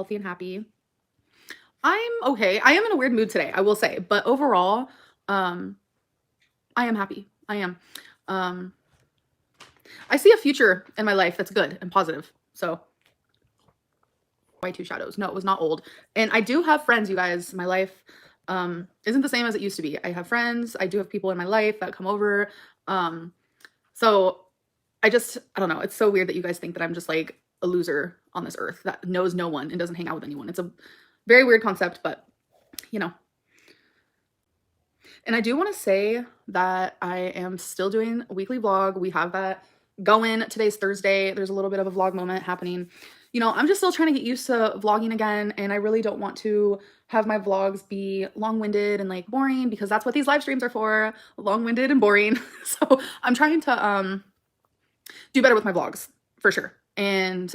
healthy and happy. I'm okay. I am in a weird mood today, I will say, but overall, um, I am happy. I am. Um, I see a future in my life that's good and positive. So, white two shadows. No, it was not old. And I do have friends, you guys. My life isn't the same as it used to be. I have friends. I do have people in my life that come over. Um, so I don't know. It's so weird that you guys think that I'm just like a loser on this earth that knows no one and doesn't hang out with anyone. It's a very weird concept, but you know. And I do want to say that I am still doing a weekly vlog. We have that going. Today's Thursday. There's a little bit of a vlog moment happening. You know, I'm just still trying to get used to vlogging again, and I really don't want to have my vlogs be long-winded and like boring, because that's what these live streams are for, long-winded and boring. So I'm trying to do better with my vlogs for sure. And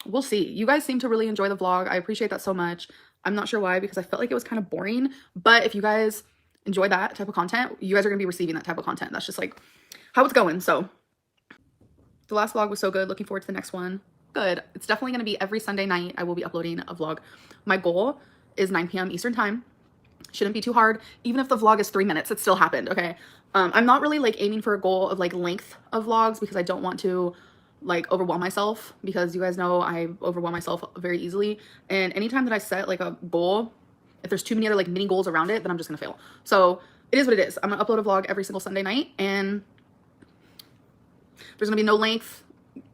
we'll see. You guys seem to really enjoy the vlog. I appreciate that so much. I'm not sure why, because I felt like it was kind of boring, but if you guys enjoy that type of content, you guys are gonna be receiving that type of content. That's just like how it's going. So the last vlog was so good. Looking forward to the next one. Good. It's definitely gonna be every Sunday night. I will be uploading a vlog. My goal is 9 p.m. Eastern time. Shouldn't be too hard. Even if the vlog is 3 minutes, it still happened, okay? I'm not really like aiming for a goal of like length of vlogs, because I don't want to like overwhelm myself, because you guys know I overwhelm myself very easily. And anytime that I set like a goal, if there's too many other like mini goals around it, then I'm just gonna fail. So it is what it is. I'm gonna upload a vlog every single Sunday night, and there's gonna be no length,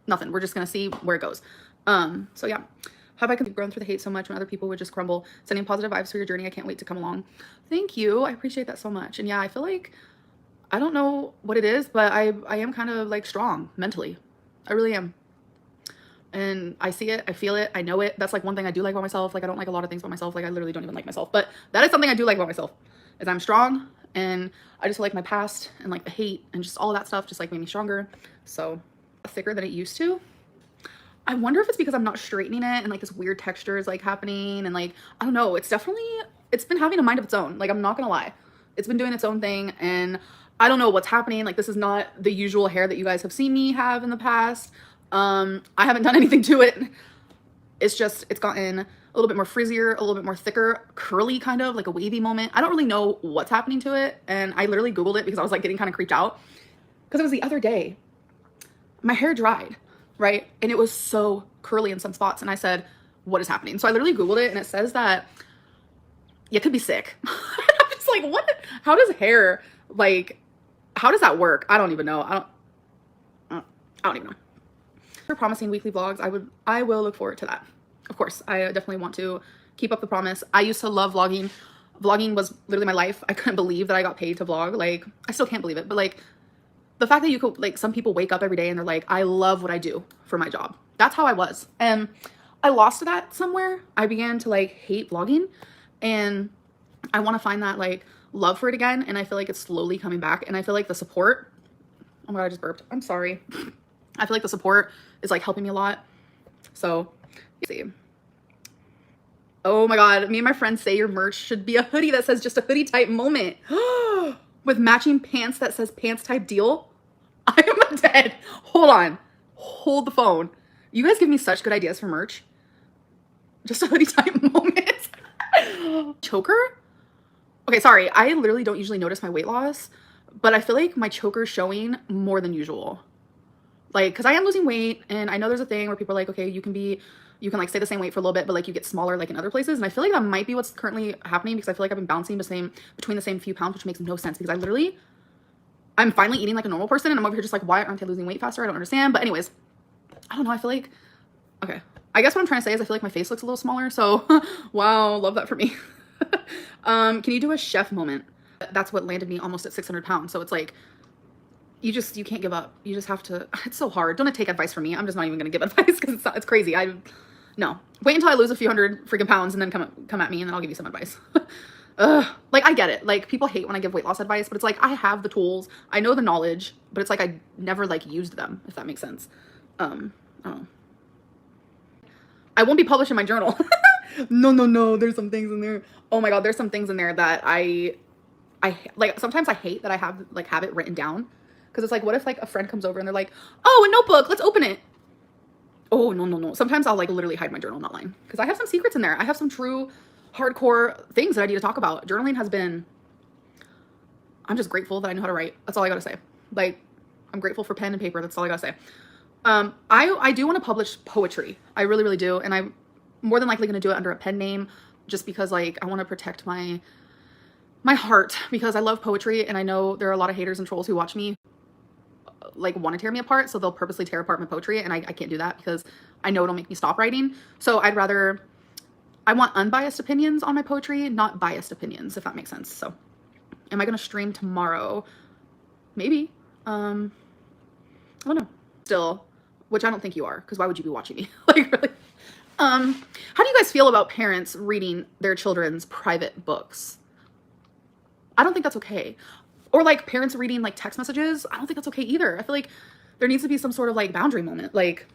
nothing. We're just gonna see where it goes. So yeah. Have I grown through the hate so much when other people would just crumble? Sending positive vibes for your journey. I can't wait to come along. Thank you. I appreciate that so much. And yeah, I feel like, I don't know what it is, but I am kind of like strong mentally. I really am. And I see it, I feel it, I know it. That's like one thing I do like about myself. Like I don't like a lot of things about myself. Like I literally don't even like myself, but that is something I do like about myself, is I'm strong. And I just feel like my past and like the hate and just all of that stuff just like made me stronger. So thicker than it used to. I wonder if it's because I'm not straightening it and like this weird texture is like happening, and like, I don't know, it's been having a mind of its own. Like, I'm not gonna lie. It's been doing its own thing, and I don't know what's happening. Like, this is not the usual hair that you guys have seen me have in the past. I haven't done anything to it. It's gotten a little bit more frizzier, a little bit more thicker, curly, kind of like a wavy moment. I don't really know what's happening to it. And I literally Googled it because I was like getting kind of creeped out, because it was the other day, my hair dried, right? And it was so curly in some spots. And I said, what is happening? So I literally Googled it, and it says that you could be sick. I'm just like, what? How does hair, like, how does that work? I don't even know. I don't even know. For promising weekly vlogs, I will look forward to that. Of course, I definitely want to keep up the promise. I used to love vlogging. Vlogging was literally my life. I couldn't believe that I got paid to vlog. Like, I still can't believe it, but like, the fact that you could, like, some people wake up every day and they're like, I love what I do for my job. That's how I was. And I lost that somewhere. I began to like hate vlogging, and I want to find that like love for it again. And I feel like it's slowly coming back. And I feel like the support, oh my God, I just burped. I'm sorry. I feel like the support is like helping me a lot. So see. Oh my God. Me and my friends say your merch should be a hoodie that says just a hoodie type moment with matching pants that says pants type deal. I am dead. Hold on. Hold the phone. You guys give me such good ideas for merch. Just a hoodie type moment. Choker? Okay, sorry. I literally don't usually notice my weight loss, but I feel like my choker is showing more than usual. Like, because I am losing weight, and I know there's a thing where people are like, okay, you can like stay the same weight for a little bit, but like you get smaller like in other places. And I feel like that might be what's currently happening, because I feel like I've been bouncing between the same few pounds, which makes no sense, because I'm finally eating like a normal person, and I'm over here just like, why aren't I losing weight faster? I don't understand. But anyways, I don't know. I feel like, okay, I guess what I'm trying to say is I feel like my face looks a little smaller. So wow, love that for me. Can you do a chef moment? That's what landed me almost at 600 pounds. So it's like, you can't give up. You just have to, it's so hard. Don't take advice from me. I'm just not even gonna give advice, because it's crazy. No, wait until I lose a few hundred freaking pounds and then come at me, and then I'll give you some advice. Like, I get it. Like, people hate when I give weight loss advice, but it's like, I have the tools, I know the knowledge, but it's like, I never like used them, if that makes sense. I don't know. I won't be publishing my journal. No, there's some things in there. Oh my God, there's some things in there that I like, sometimes I hate that I have it written down, because it's like, what if like a friend comes over and they're like, oh, a notebook, let's open it. Oh, no, no, no. Sometimes I'll like literally hide my journal, not lying. Because I have some secrets in there. I have some true hardcore things that I need to talk about. Journaling has been, I'm just grateful that I know how to write. That's all I gotta say. Like, I'm grateful for pen and paper. That's all I gotta say. I do want to publish poetry. I really, really do. And I'm more than likely going to do it under a pen name just because like I want to protect my heart because I love poetry and I know there are a lot of haters and trolls who watch me like want to tear me apart. So they'll purposely tear apart my poetry and I can't do that because I know it'll make me stop writing. So I want unbiased opinions on my poetry, not biased opinions, if that makes sense. So am I going to stream tomorrow? Maybe. I don't know. Still, which I don't think you are, because why would you be watching me? Like, really? How do you guys feel about parents reading their children's private books? I don't think that's okay. Or like parents reading like text messages. I don't think that's okay either. I feel like there needs to be some sort of like boundary moment. Like,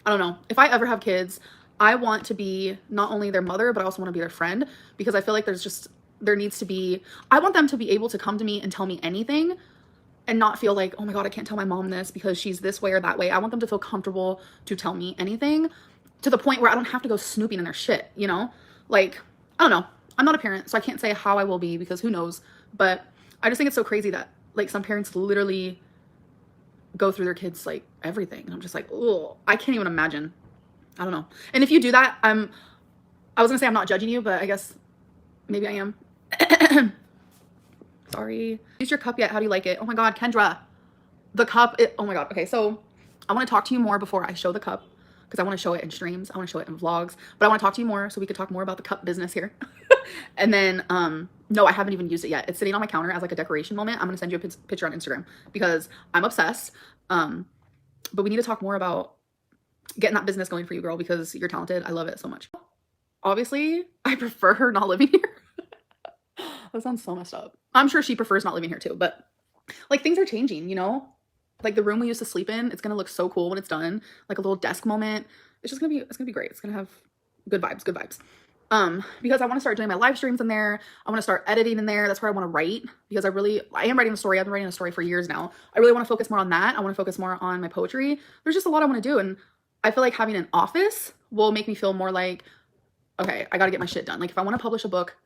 I don't know. If I ever have kids, I want to be not only their mother, but I also want to be their friend because I feel like there needs to be, I want them to be able to come to me and tell me anything and not feel like, oh my God, I can't tell my mom this because she's this way or that way. I want them to feel comfortable to tell me anything to the point where I don't have to go snooping in their shit, you know? Like, I don't know. I'm not a parent, so I can't say how I will be because who knows? But I just think it's so crazy that like some parents literally go through their kids like everything. And I'm just like, oh, I can't even imagine. I don't know. And if you do that, I was gonna say I'm not judging you, but I guess maybe I am. Sorry. Use your cup yet? How do you like it? Oh my God, Kendra. The cup, oh my God. Okay, so I want to talk to you more before I show the cup because I want to show it in streams. I want to show it in vlogs, but I want to talk to you more so we could talk more about the cup business here. And then, no, I haven't even used it yet. It's sitting on my counter as like a decoration moment. I'm going to send you a picture on Instagram because I'm obsessed. But we need to talk more about getting that business going for you, girl, because you're talented. I love it so much. Obviously, I prefer her not living here. That sounds so messed up. I'm sure she prefers not living here too, but like things are changing, you know? Like the room we used to sleep in, it's gonna look so cool when it's done. Like a little desk moment. It's gonna be great. It's gonna have good vibes. Because I want to start doing my live streams in there. I want to start editing in there. That's where I want to write because I am writing a story. I've been writing a story for years now. I really want to focus more on that. I want to focus more on my poetry. There's just a lot I want to do. And I feel like having an office will make me feel more like, okay, I got to get my shit done. Like if I want to publish a book,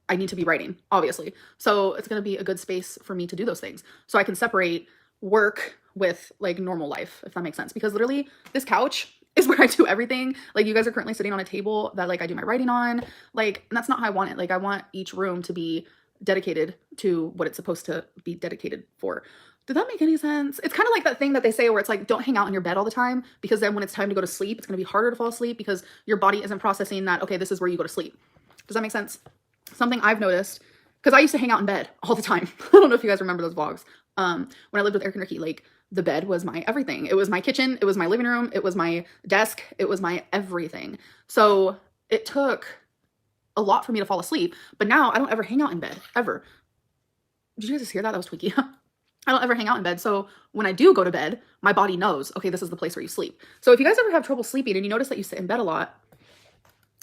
I need to be writing, obviously. So it's going to be a good space for me to do those things. So I can separate work with like normal life, if that makes sense. Because literally this couch is where I do everything. Like you guys are currently sitting on a table that like I do my writing on. Like, and that's not how I want it. Like I want each room to be dedicated to what it's supposed to be dedicated for. Did that make any sense? It's kind of like that thing that they say where it's like, don't hang out in your bed all the time because then when it's time to go to sleep, it's going to be harder to fall asleep because your body isn't processing that, okay, this is where you go to sleep. Does that make sense? Something I've noticed, because I used to hang out in bed all the time. I don't know if you guys remember those vlogs. When I lived with Eric and Ricky, like the bed was my everything. It was my kitchen. It was my living room. It was my desk. It was my everything. So it took a lot for me to fall asleep. But now I don't ever hang out in bed, ever. Did you guys just hear that? That was tweaky. I don't ever hang out in bed. So when I do go to bed, my body knows, okay, this is the place where you sleep. So if you guys ever have trouble sleeping and you notice that you sit in bed a lot,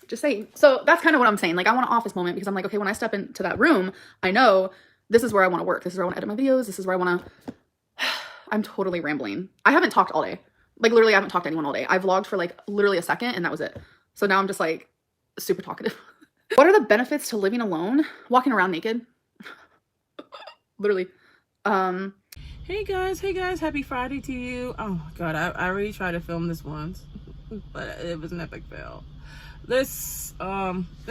just saying. So that's kind of what I'm saying. Like I want an office moment because I'm like, okay, when I step into that room, I know this is where I want to work. This is where I want to edit my videos. This is where I want to, I'm totally rambling. I haven't talked all day. Like literally I haven't talked to anyone all day. I vlogged for like literally a second and that was it. So now I'm just like super talkative. What are the benefits to living alone? Walking around naked. Literally. Hey guys, happy Friday to you. Oh my God, I already tried to film this once, but it was an epic fail. Let's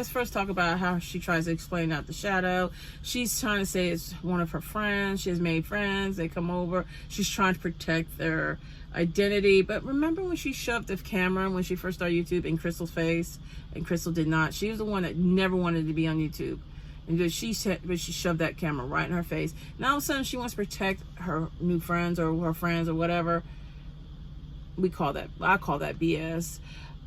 first talk about how she tries to explain out the shadow. She's trying to say it's one of her friends. She has made friends. They come over. She's trying to protect their identity. But remember when she shoved the camera when she first started YouTube in Crystal's face, and Crystal did not. She was the one that never wanted to be on YouTube. And she shoved that camera right in her face. Now all of a sudden she wants to protect her new friends or her friends or whatever. I call that BS.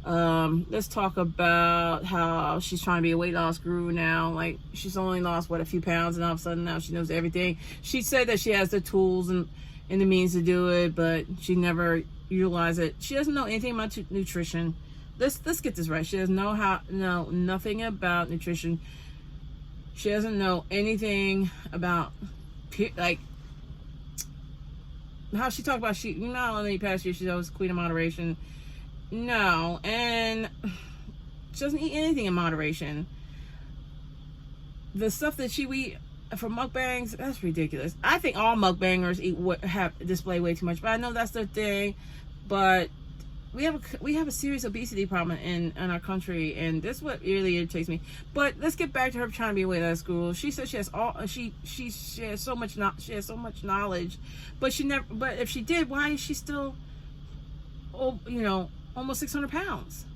Let's talk about how she's trying to be a weight loss guru now. Like she's only lost a few pounds, and all of a sudden now she knows everything. She said that she has the tools and the means to do it, but she never utilized it. She doesn't know anything about nutrition. Let's get this right. She doesn't know nothing about nutrition. She doesn't know anything about like how she talked about. She not only past year, she's always queen of moderation. No, and she doesn't eat anything in moderation. The stuff that she eat for mukbangs, that's ridiculous. I think all mukbangers display way too much, but I know that's their thing. But we have a serious obesity problem in our country, and this is what really irritates me. But let's get back to her trying to be a weight loss guru. She says she has so much knowledge, but she never. But if she did, why is she still, almost 600 pounds?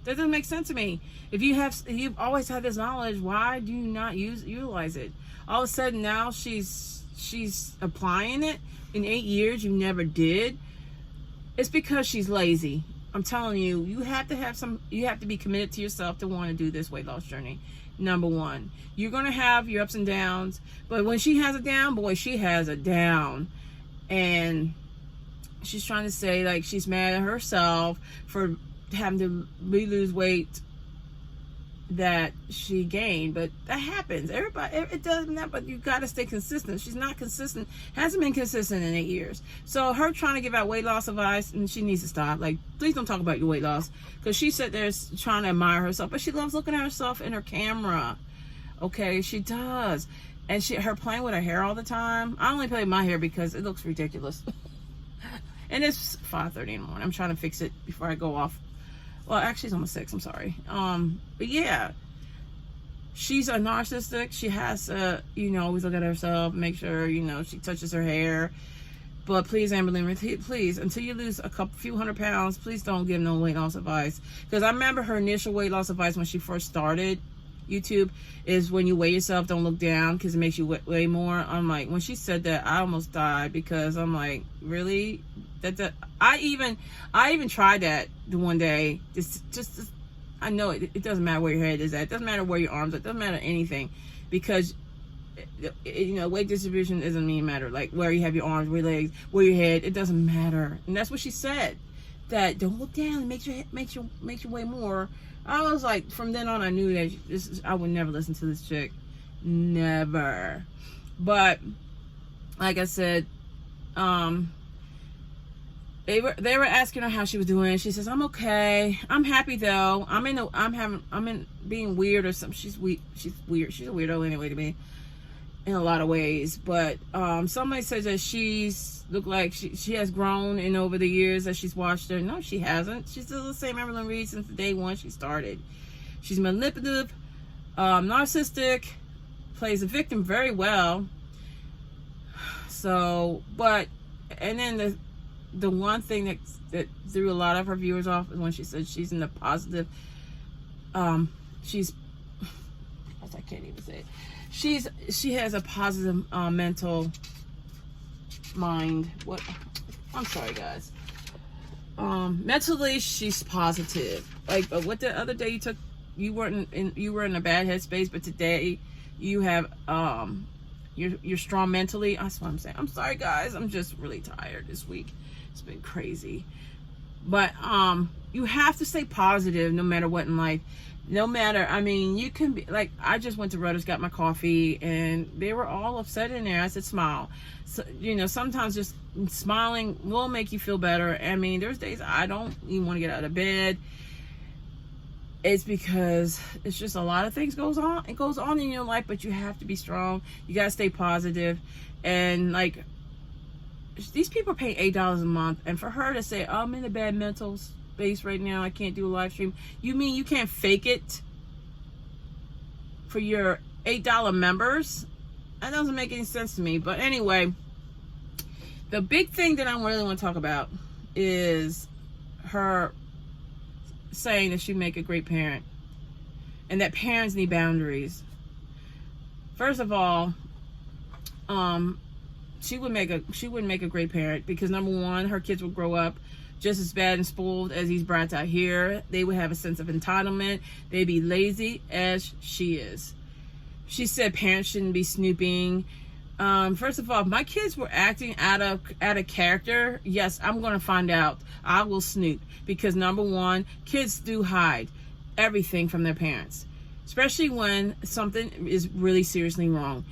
That doesn't make sense to me. If you've always had this knowledge, why do you not utilize it? All of a sudden now she's applying it. In 8 years you never did. It's because she's lazy. I'm telling you, you have to be committed to yourself to want to do this weight loss journey. Number one, you're gonna have your ups and downs, but when she has a down, boy, she has a down, and she's trying to say like she's mad at herself for having to lose weight that she gained, but that happens. Everybody, it doesn't that, but you got to stay consistent. She's not consistent, hasn't been consistent in 8 years. So her trying to give out weight loss advice, and she needs to stop. Like, please don't talk about your weight loss, because she sat there trying to admire herself, but she loves looking at herself in her camera. Okay, she does. And her playing with her hair all the time. I only play with my hair because it looks ridiculous. And it's 5:30 in the morning. I'm trying to fix it before I go off. Well, actually, it's almost 6. I'm sorry. But yeah, she's a narcissistic. She has to, always look at herself, make sure, she touches her hair. But please, Amberlynn, please, until you lose few hundred pounds, please don't give no weight loss advice. Because I remember her initial weight loss advice when she first started YouTube is when you weigh yourself, don't look down because it makes you weigh more. I'm like, when she said that, I almost died, because I'm like, really? I even tried that the one day. Just I know it doesn't matter where your head is at. It doesn't matter where your arms are. It doesn't matter anything, because weight distribution doesn't mean matter. Like where you have your arms, where your legs, where your head. It doesn't matter. And that's what she said. That don't look down. It makes you weigh more. I was like, from then on, I knew that I would never listen to this chick, never. But like I said, they were asking her how she was doing. She says, "I'm okay. I'm happy though. I'm in being weird or something." She's weird. She's a weirdo anyway to me, in a lot of ways. But somebody says that she's looked like she has grown in over the years that she's watched her. No, she hasn't. She's still the same Amberlynreid since the day one she started. She's manipulative, narcissistic, plays a victim very well. So, and then the one thing that threw a lot of her viewers off is when she said she's in the positive. I can't even say it. She has a positive mental mind. What? I'm sorry, guys. Mentally, she's positive. Like, but what the other day you were in a bad headspace, but today you have you're strong mentally. That's what I'm saying. I'm sorry, guys. I'm just really tired this week. It's been crazy. But you have to stay positive no matter what in life. No matter, I mean, you can be like, I just went to Rutter's, got my coffee, and they were all upset in there. I said, smile. So, sometimes just smiling will make you feel better. I mean, there's days I don't even want to get out of bed. It's because it's just a lot of things goes on. It goes on in your life, but you have to be strong. You got to stay positive. And like, these people pay $8 a month, and for her to say, oh, I'm in a bad mental space right now, I can't do a live stream. You mean you can't fake it for your $8 members? That doesn't make any sense to me. But anyway, the big thing that I really want to talk about is her saying that she'd make a great parent, and that parents need boundaries. First of all, she wouldn't make a great parent, because number one, her kids would grow up just as bad and spoiled as these brats out here. They would have a sense of entitlement. They'd be lazy as she is. She said parents shouldn't be snooping. First of all, if my kids were acting out of character, yes, I'm going to find out. I will snoop, because number one, kids do hide everything from their parents, especially when something is really seriously wrong.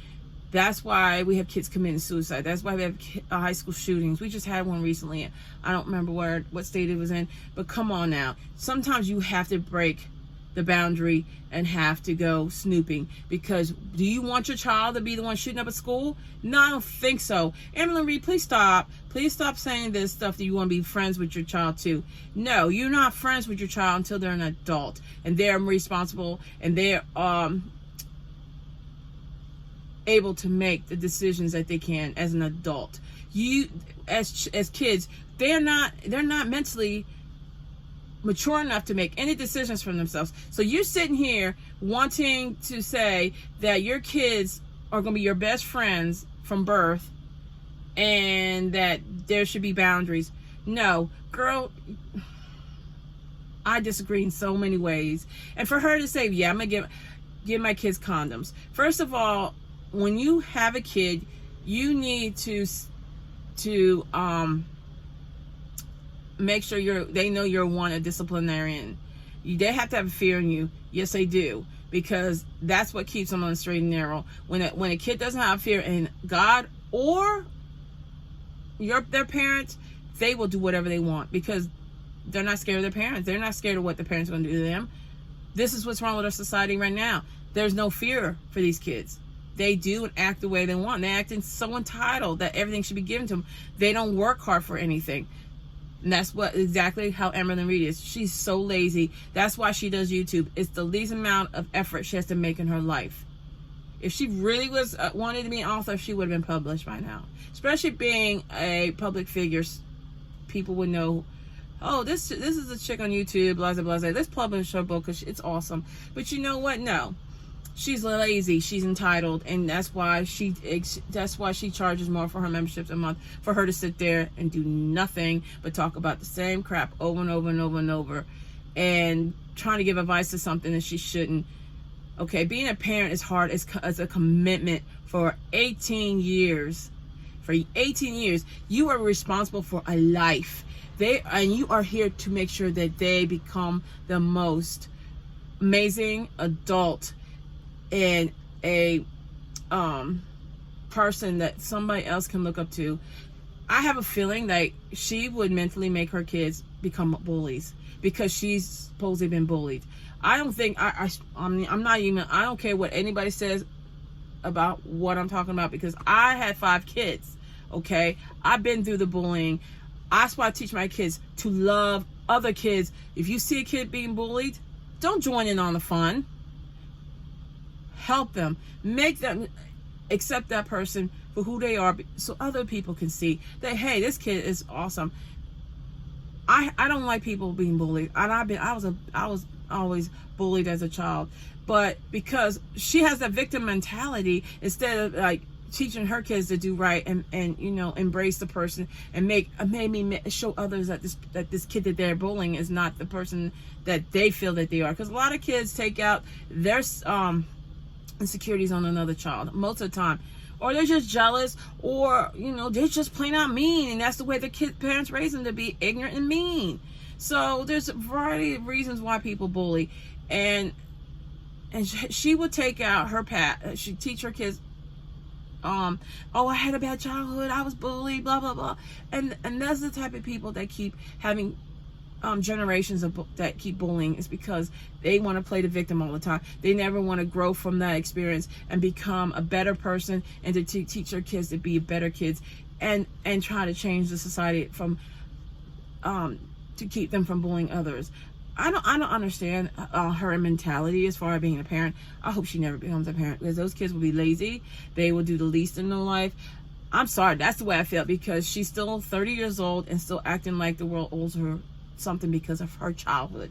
That's why we have kids committing suicide. That's why we have high school shootings. We just had one recently. I don't remember what state it was in, but come on now. Sometimes you have to break the boundary and have to go snooping, because do you want your child to be the one shooting up at school? No, I don't think so. Amberlynn, please stop. Please stop saying this stuff that you want to be friends with your child too. No, you're not friends with your child until they're an adult and they're responsible and they're able to make the decisions that they can as an adult. You as kids, they're not mentally mature enough to make any decisions for themselves. So you're sitting here wanting to say that your kids are going to be your best friends from birth and that there should be boundaries. No, girl, I disagree in so many ways. And for her to say, yeah, I'm going to give my kids condoms. First of all, when you have a kid, you need to make sure they know you're a disciplinarian. They have to have fear in you. Yes, they do, because that's what keeps them on the straight and narrow. When a kid doesn't have fear in God or their parents, they will do whatever they want because they're not scared of their parents. They're not scared of what their parents are going to do to them. This is what's wrong with our society right now. There's no fear for these kids. They do and act the way they want. They act so entitled that everything should be given to them. They don't work hard for anything. And that's exactly how Amberlynnreid is. She's so lazy. That's why she does YouTube. It's the least amount of effort she has to make in her life. If she really was wanted to be an author, she would have been published by now. Especially being a public figure, people would know, oh, this is a chick on YouTube, blah, blah, blah. Let's publish her book because it's awesome. But you know what? No. She's lazy, she's entitled, and that's why she charges more for her memberships a month, for her to sit there and do nothing but talk about the same crap over and over and over and over, and trying to give advice to something that she shouldn't. Okay, being a parent is hard. It's a commitment for 18 years. For 18 years, you are responsible for a life. And you are here to make sure that they become the most amazing adult and a person that somebody else can look up to. I have a feeling that she would mentally make her kids become bullies because she's supposedly been bullied. I don't think I don't care what anybody says about what I'm talking about, because I had 5 kids. Okay, I've been through the bullying. That's why I teach my kids to love other kids. If you see a kid being bullied, don't join in on the fun. Help them, make them accept that person for who they are, so other people can see that, hey, this kid is awesome. I don't like people being bullied, and I was always bullied as a child, but because she has that victim mentality, instead of like teaching her kids to do right and embrace the person and show others that this kid that they're bullying is not the person that they feel that they are, because a lot of kids take out their insecurities on another child most of the time, or they're just jealous, or they're just plain out mean, and that's the way the parents raise them, to be ignorant and mean. So there's a variety of reasons why people bully, and she would take out her she'd teach her kids, oh, I had a bad childhood, I was bullied, blah blah blah, and that's the type of people that keep having generations that keep bullying, is because they want to play the victim all the time. They never want to grow from that experience and become a better person, and to teach their kids to be better kids, and try to change the society from to keep them from bullying others. I don't understand her mentality as far as being a parent. I hope she never becomes a parent, because those kids will be lazy. They will do the least in their life. I'm sorry, that's the way I feel, because she's still 30 years old and still acting like the world owes her something because of her childhood.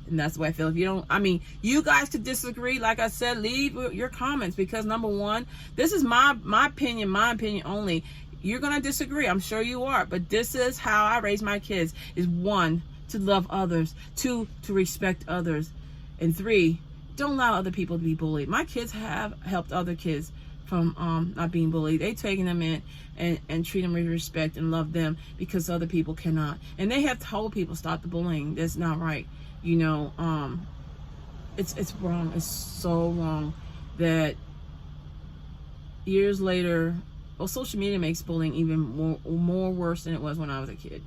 And that's the way I feel. If you don't, you guys could disagree. Like I said, leave your comments, because number one, this is my opinion only. You're going to disagree. I'm sure you are. But this is how I raise my kids, is 1, to love others, 2, to respect others, and 3, don't allow other people to be bullied. My kids have helped other kids from not being bullied. They've taken them in and treat them with respect and love them, because other people cannot. And they have told people, stop the bullying. That's not right. It's wrong. It's so wrong that years later, well, social media makes bullying even more worse than it was when I was a kid.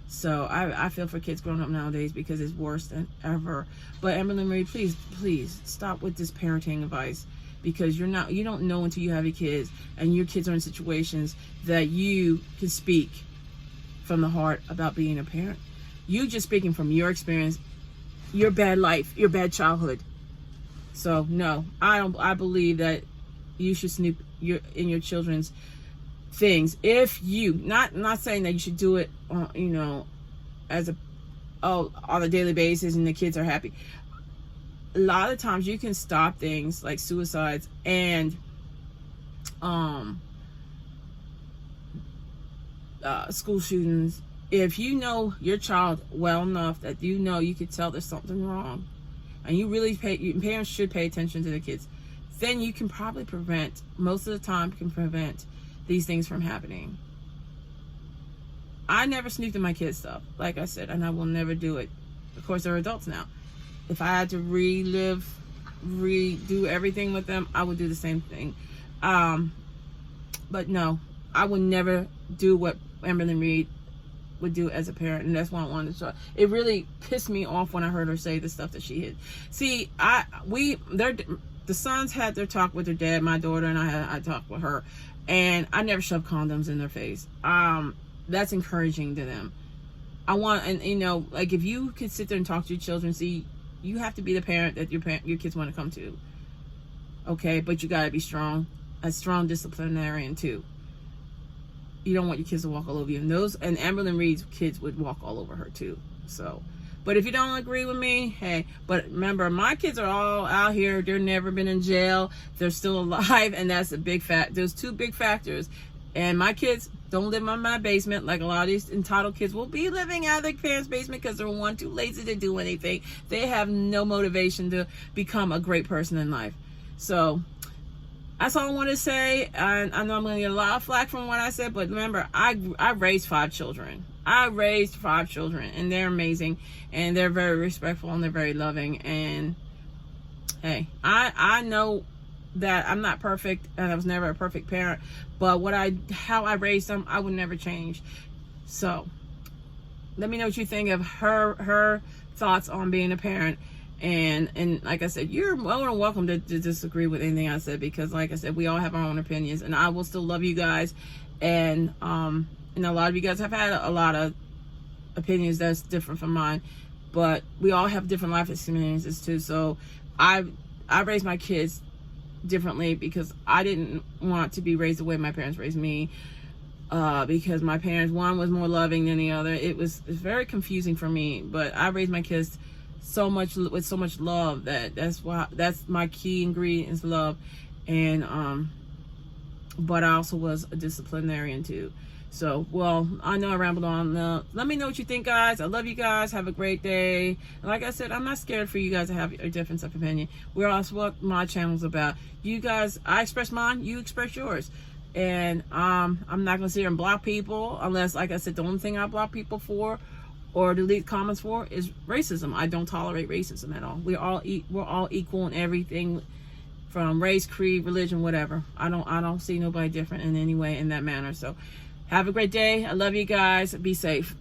So I feel for kids growing up nowadays because it's worse than ever. But Amberlynnreid, please stop with this parenting advice, because you don't know until you have your kids, and your kids are in situations that you can speak from the heart about being a parent. You just speaking from your experience, your bad life, your bad childhood. So no, I believe that you should snoop in your children's things. If you not saying that you should do it as on a daily basis and the kids are happy. A lot of times you can stop things like suicides and school shootings if you know your child well enough that you could tell there's something wrong, and you really parents should pay attention to the kids. Then you can probably most of the time prevent these things from happening. I never snooped in my kids' stuff, like I said, and I will never do it. Of course, they're adults now. If I had to redo everything with them, I would do the same thing. But no, I would never do what Amberlynnreid would do as a parent, and that's why I wanted to show. It really pissed me off when I heard her say the stuff that she did. See, the sons had their talk with their dad. My daughter and I talked with her, and I never shoved condoms in their face. That's encouraging to them. Like if you could sit there and talk to your children, see, you have to be the parent that your kids want to come to. Okay, but you gotta be strong, a strong disciplinarian too. You don't want your kids to walk all over you. And Amberlynnreid's kids would walk all over her too. So, but if you don't agree with me, hey, but remember, my kids are all out here. They've never been in jail. They're still alive, and that's a big fact. There's two big factors. And my kids don't live in my basement like a lot of these entitled kids will be living out of their parents' basement because they're too lazy to do anything. They have no motivation to become a great person in life. So that's all I want to say. I know I'm going to get a lot of flack from what I said, but remember, I raised 5 children. And they're amazing, and they're very respectful, and they're very loving. And hey, I know that I'm not perfect, and I was never a perfect parent, but how I raised them, I would never change. So let me know what you think of her thoughts on being a parent. And like I said, you're more than welcome to disagree with anything I said, because like I said, we all have our own opinions, and I will still love you guys. And a lot of you guys have had a lot of opinions that's different from mine, but we all have different life experiences too. So I raised my kids differently because I didn't want to be raised the way my parents raised me, because my parents, one was more loving than the other. It's very confusing for me, but I raised my kids with so much love that's my key ingredient is love. And but I also was a disciplinarian too. So, well, I know I rambled on. Let me know what you think, guys. I love you guys. Have a great day. And like I said, I'm not scared for you guys to have a difference of opinion. We're also what my channel's about. You guys, I express mine, you express yours. And I'm not going to sit here and block people unless, like I said, the only thing I block people for or delete comments for is racism. I don't tolerate racism at all. We're all equal in everything, from race, creed, religion, whatever. I don't see nobody different in any way in that manner. So have a great day. I love you guys. Be safe.